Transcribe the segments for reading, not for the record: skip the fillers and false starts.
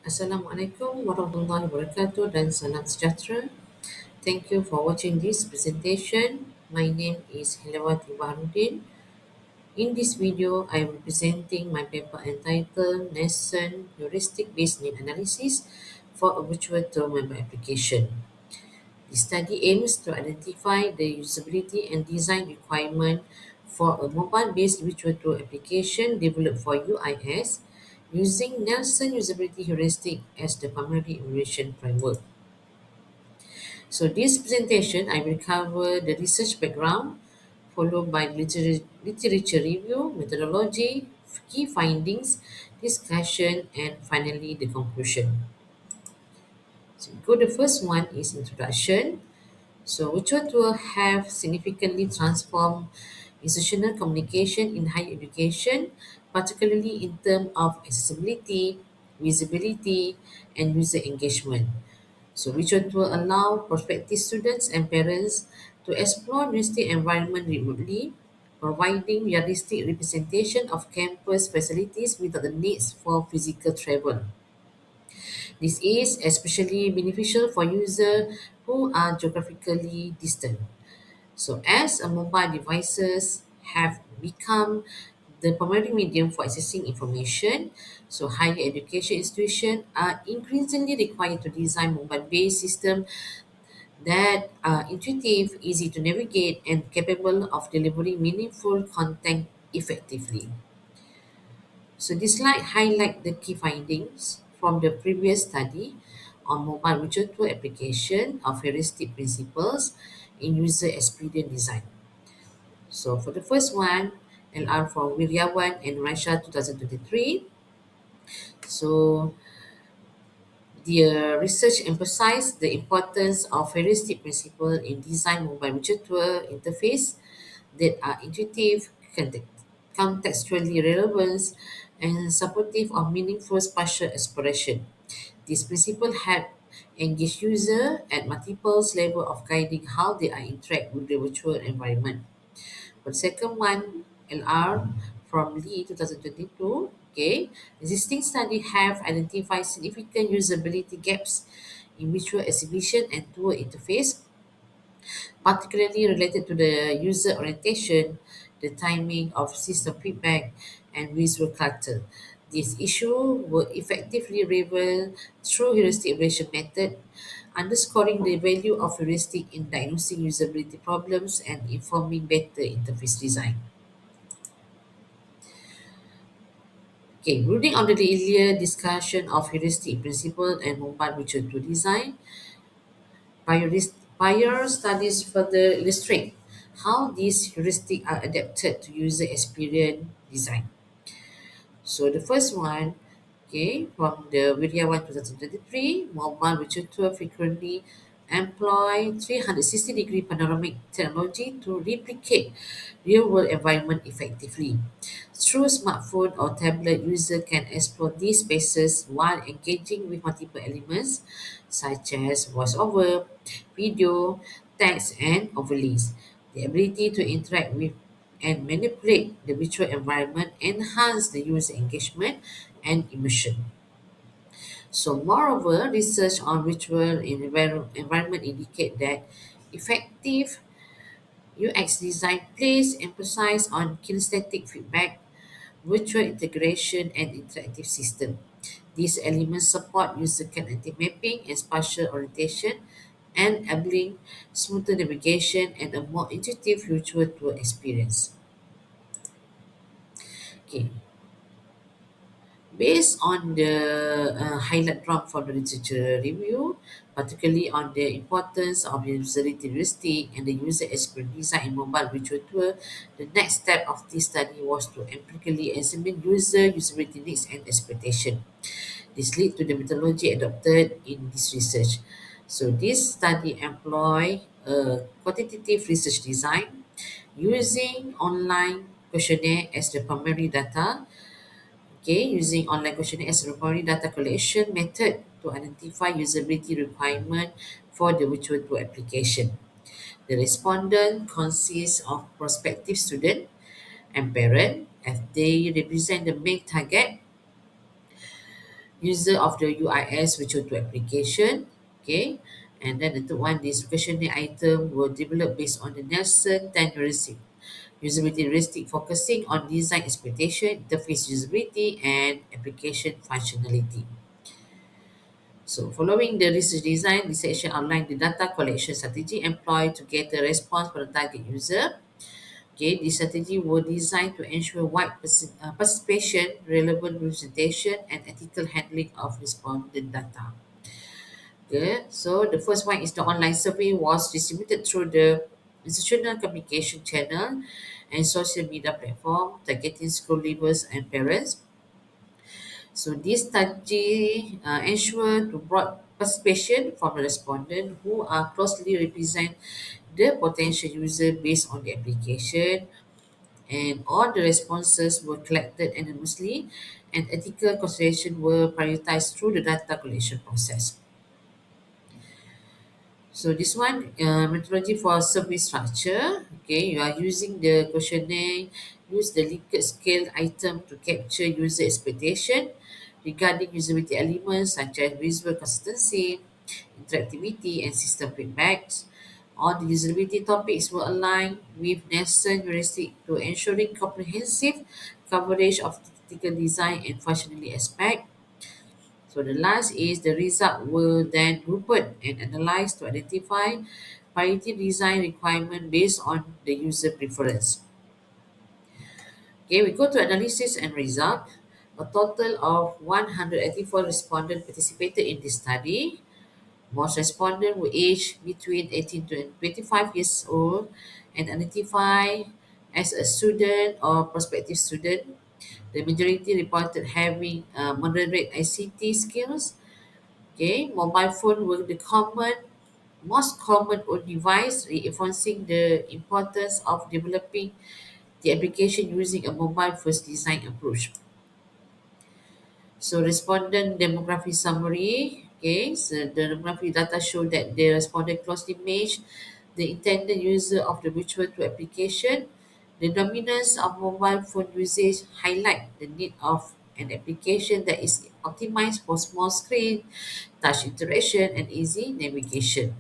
Assalamualaikum warahmatullahi wabarakatuh dan salam sejahtera. Thank you for watching this presentation. My name is HELYAWATI BAHARUDIN. In this video, I am presenting my paper entitled Nielsen Heuristic-Based Need Analysis for a Virtual Tour Mobile Application. The study aims to identify the usability and design requirement for a mobile-based virtual tour application developed for UIS using Nielsen Usability Heuristic as the primary evaluation framework. So this presentation, I will cover the research background, followed by literature review, methodology, key findings, discussion, and finally the conclusion. So the first one is introduction. So virtual tour have significantly transformed institutional communication in higher education, particularly in terms of accessibility, visibility, and user engagement. So virtual tour allow prospective students and parents to explore university environment remotely, providing realistic representation of campus facilities without the needs for physical travel. This is especially beneficial for users who are geographically distant. So as a mobile devices have become the primary medium for accessing information, so higher education institutions are increasingly required to design mobile-based systems that are intuitive, easy to navigate, and capable of delivering meaningful content effectively. So this slide highlight the key findings from the previous study on mobile virtual tour application of heuristic principles in user experience design. So for the first one, LR from Wiryawan and Raisha 2023. So the research emphasized the importance of heuristic principle in design mobile virtual tour interface that are intuitive, contextually relevant, and supportive of meaningful spatial exploration. This principle help engage user at multiple levels of guiding how they are interact with the virtual environment. For the second one, LR from Lee 2022. Okay, existing study have identified significant usability gaps in virtual exhibition and tour interface, particularly related to the user orientation, the timing of system feedback, and visual clutter. This issue were effectively revealed through heuristic evaluation method, underscoring the value of heuristic in diagnosing usability problems and informing better interface design. Okay, building on the earlier discussion of heuristic principle and mobile virtual tool design, prior studies further illustrate how these heuristics are adapted to user experience design. So the first one, okay, from the Wiryawan 2023, mobile virtual tour frequently employ 360-degree panoramic technology to replicate real-world environment effectively. Through smartphone or tablet, user can explore these spaces while engaging with multiple elements such as voiceover, video, text, and overlays. The ability to interact with and manipulate the virtual environment enhance the user engagement and immersion. So moreover, research on virtual environment indicate that effective UX design place emphasis on kinesthetic feedback, virtual integration, and interactive system. These elements support user kinetic mapping and spatial orientation, enabling smoother navigation and a more intuitive virtual tour experience. Okay, based on the highlight drop from the literature review, particularly on the importance of usability heuristic and the user experience design in mobile virtual tour, the next step of this study was to empirically examine user usability needs and expectation. This led to the methodology adopted in this research. So this study employ a quantitative research design using online questionnaire as the primary data. Okay, using online questionnaire as a primary data collection method to identify usability requirement for the virtual tour application. The respondent consists of prospective student and parent as they represent the main target. user of the UIS which to application. Okay, and then the third one, this questionnaire item were developed based on the Nielsen 10 heuristic usability heuristic, focusing on design expectation, interface usability, and application functionality. So following the research design, this section outlined the data collection strategy employed to get a response from the target user. Okay, this strategy were designed to ensure wide participation, relevant representation, and ethical handling of respondent data. Okay, so the first one is the online survey was distributed through the institutional communication channel and social media platform, targeting school leavers and parents. So this strategy ensure to broad participation from the respondent who are closely represent the potential user based on the application, and all the responses were collected anonymously and ethical consideration were prioritized through the data collection process. So this one, methodology for survey structure. Okay, you are using the questionnaire, use the Likert scale item to capture user expectation regarding usability elements such as visual consistency, interactivity, and system feedbacks. All the usability topics were aligned with Nielsen heuristic to ensuring comprehensive coverage of technical design and functionality aspect. So the last is the result were then grouped and analyzed to identify priority design requirement based on the user preference. Okay, we go to analysis and result. A total of 184 respondents participated in this study. Most respondents were aged between 18 to 25 years old and identified as a student or prospective student. The majority reported having moderate ICT skills. Okay, mobile phone were the most common on device, reinforcing the importance of developing the application using a mobile first design approach. So respondent demography summary. Okay, so the demographic data show that the respondent closely match the intended user of the virtual to application. The dominance of mobile phone usage highlight the need of an application that is optimized for small screen, touch interaction, and easy navigation.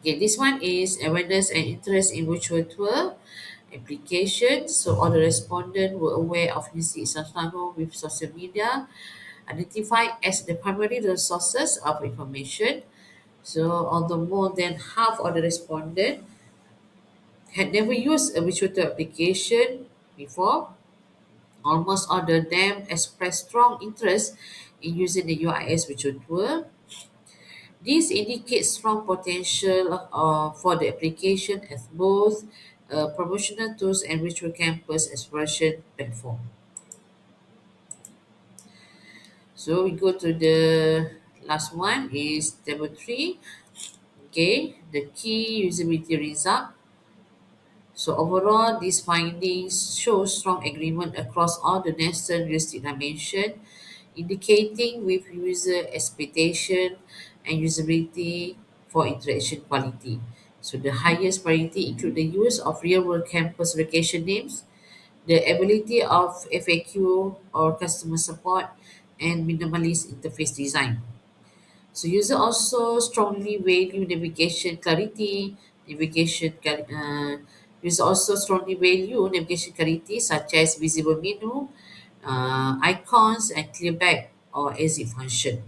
Okay, this one is awareness and interest in virtual tour application. So all the respondents were aware of using Safano with social media, identified as the primary sources of information. So although more than half of the respondents had never used a virtual tour application before, almost all of them expressed strong interest in using the UIS virtual tour. This indicates strong potential for the application as both promotional tools and virtual campus exploration platform. So we go to the last one is table 3. Okay, the key usability result. So overall, these findings show strong agreement across all the Nielsen heuristic dimension, indicating with user expectation and usability for interaction quality. So the highest priority include the use of real-world campus location names, the ability of FAQ or customer support, and minimalist interface design. So user also strongly value navigation clarity, user also strongly value navigation clarity such as visible menu, icons, and clear back or exit function.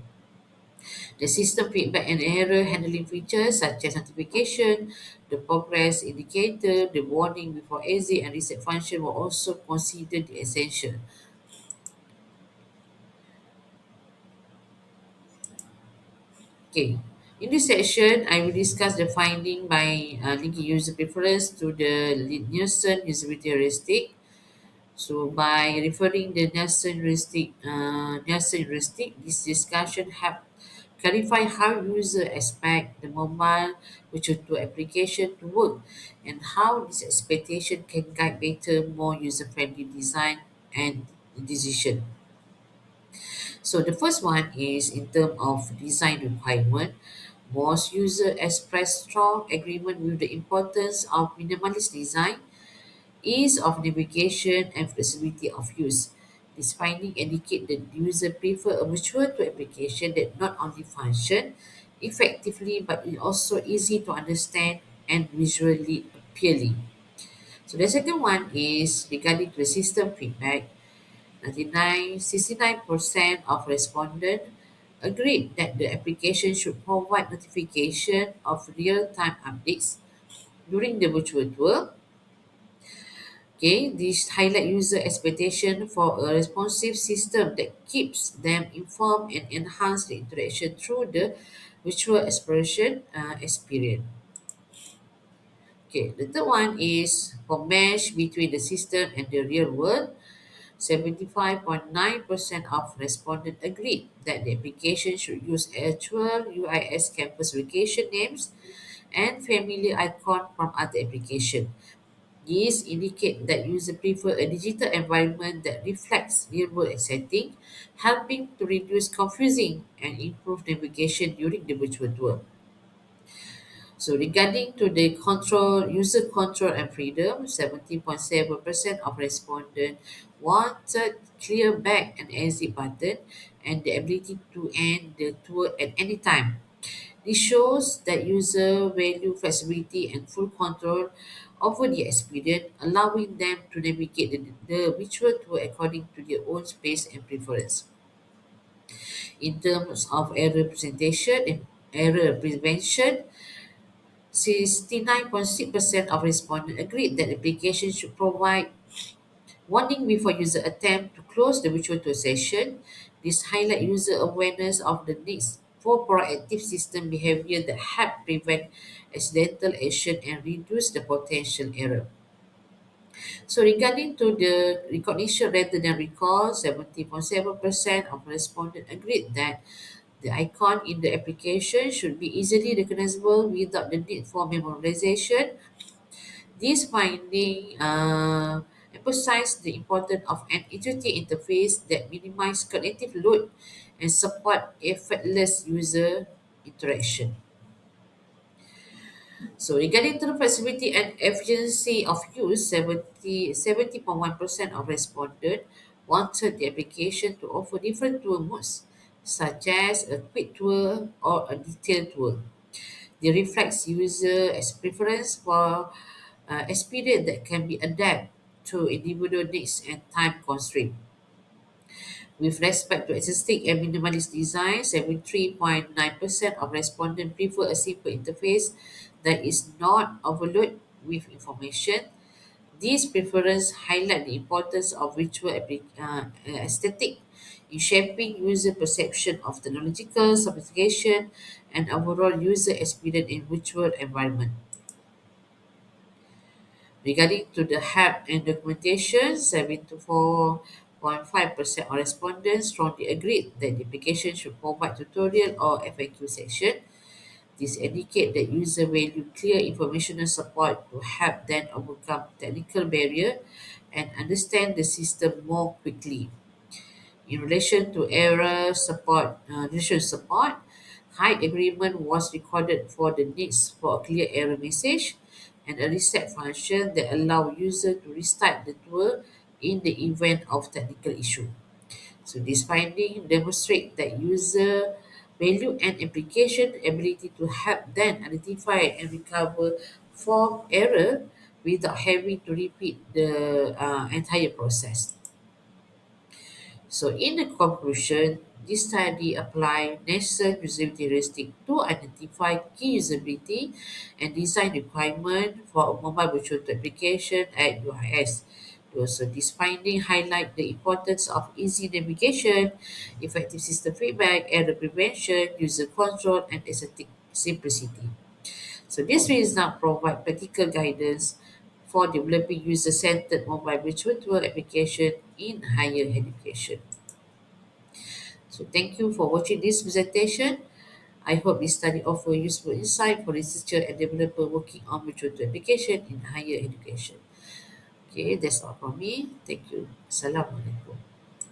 The system feedback and error handling features such as notification, the progress indicator, the warning before exit, and reset function were also considered essential. Okay. In this section, I will discuss the finding by linking user preference to the Nielsen usability heuristic. So by referring the Nielsen heuristic, this discussion help clarify how user expect the mobile virtual tour application to work and how this expectation can guide better, more user-friendly design and decision. So the first one is in terms of design requirement. Most users express strong agreement with the importance of minimalist design, ease of navigation, and flexibility of use. This finding indicate that user prefer a virtual tool application that not only function effectively but is also easy to understand and visually appealing. So the second one is regarding to the system feedback. 69% of respondents agreed that the application should provide notification of real-time updates during the virtual tour. Okay, this highlight user expectation for a responsive system that keeps them informed and enhance the interaction through the virtual exploration experience. Okay, the third one is for mesh between the system and the real world. 75.9% of respondents agreed that the application should use actual UIS campus location names and familiar icon from other applications. These indicate that users prefer a digital environment that reflects real-world setting, helping to reduce confusing and improve navigation during the virtual tour. So regarding to the control, user control and freedom, 70.7% of respondents wanted clear back and exit button and the ability to end the tour at any time. This shows that user value flexibility and full control over the experience, allowing them to navigate the virtual tour according to their own space and preference. In terms of error presentation and error prevention, 69.6% of respondents agreed that the application should provide warning before user attempt to close the virtual tour session. This highlight user awareness of the needs for proactive system behavior that help prevent accidental action and reduce the potential error. So regarding to the recognition rather than recall, 70.7% of respondents agreed that the icon in the application should be easily recognizable without the need for memorization. This finding emphasized the importance of an intuitive interface that minimizes cognitive load and support effortless user interaction. So regarding to the flexibility and efficiency of use, 70.1% of respondents wanted the application to offer different tour modes, such as a quick tour or a detailed tour. They reflects user as preference for experience that can be adapted to individual needs and time constraint. With respect to existing and minimalist design, 73.9% of respondents prefer a simple interface that is not overloaded with information. These preferences highlight the importance of visual aesthetic in shaping user perception of technological sophistication and overall user experience in virtual environment. Regarding to the help and documentation, 74.5% of respondents strongly agreed that the application should provide tutorial or FAQ section. This indicates that user value clear informational support to help them overcome technical barrier and understand the system more quickly. In relation to relation support, high agreement was recorded for the needs for a clear error message and a reset function that allow user to restart the tour in the event of technical issue. So this finding demonstrate that user value and application ability to help them identify and recover from error without having to repeat the entire process. So in the conclusion, this study applied Nielsen usability heuristic to identify key usability and design requirement for a mobile virtual tour application at UIS. So this finding highlight the importance of easy navigation, effective system feedback, error prevention, user control, and aesthetic simplicity. So this result provide practical guidance for developing user-centered mobile virtual tour application in higher education. So thank you for watching this presentation. I hope this study offer useful insight for researcher and developer working on virtual tour application in higher education. Okay, that's all from me. Thank you. Assalamualaikum.